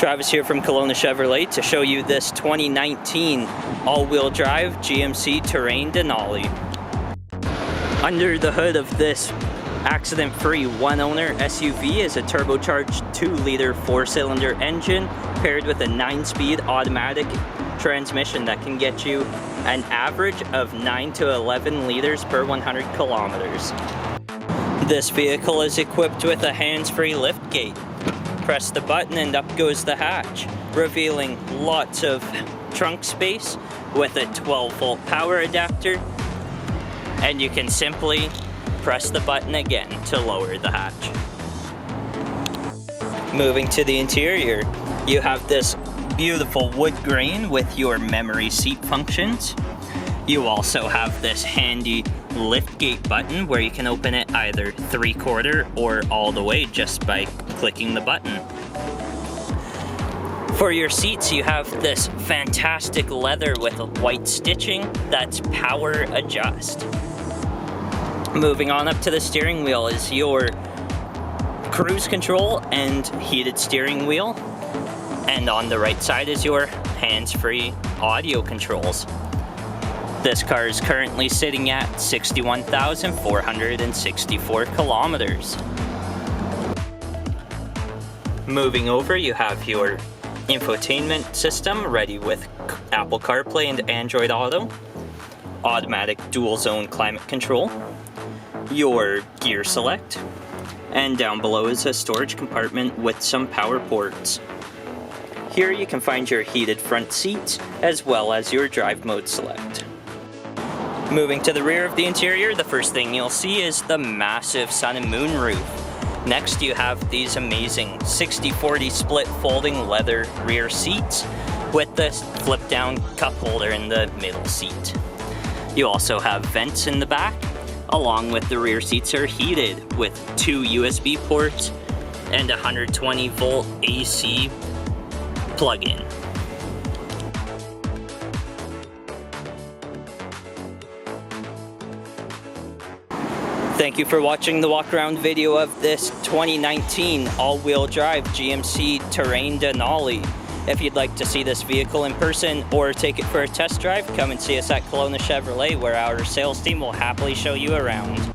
Travis here from Kelowna Chevrolet to show you this 2019 all-wheel drive GMC Terrain Denali. Under the hood of this accident-free one-owner SUV is a turbocharged 2-liter 4-cylinder engine paired with a 9-speed automatic transmission that can get you an average of 9 to 11 liters per 100 kilometers. This vehicle is equipped with a hands-free liftgate. Press the button and up goes the hatch, revealing lots of trunk space with a 12-volt power adapter, and you can simply press the button again to lower the hatch. Moving to the interior, you have this beautiful wood grain with your memory seat functions. You also have this handy liftgate button where you can open it either 3/4 or all the way just by clicking the button. For your seats, you have this fantastic leather with white stitching that's power adjust. Moving on up to the steering wheel is your cruise control and heated steering wheel. And on the right side is your hands-free audio controls. This car is currently sitting at 61,464 kilometers. Moving over, you have your infotainment system ready with Apple Carplay and Android Auto, automatic dual zone climate control, your gear select, and down below is a storage compartment with some power ports. Here you can find your heated front seats as well as your drive mode select. Moving to the rear of the interior, the first thing you'll see is the massive sun and moon roof. Next you have these amazing 60/40 split folding leather rear seats with this flip down cup holder in the middle seat. You also have vents in the back, along with the rear seats are heated with 2 USB ports and a 120 volt AC plug-in. Thank you for watching the walk-around video of this 2019 all-wheel drive GMC Terrain Denali. If you'd like to see this vehicle in person or take it for a test drive, come and see us at Kelowna Chevrolet, where our sales team will happily show you around.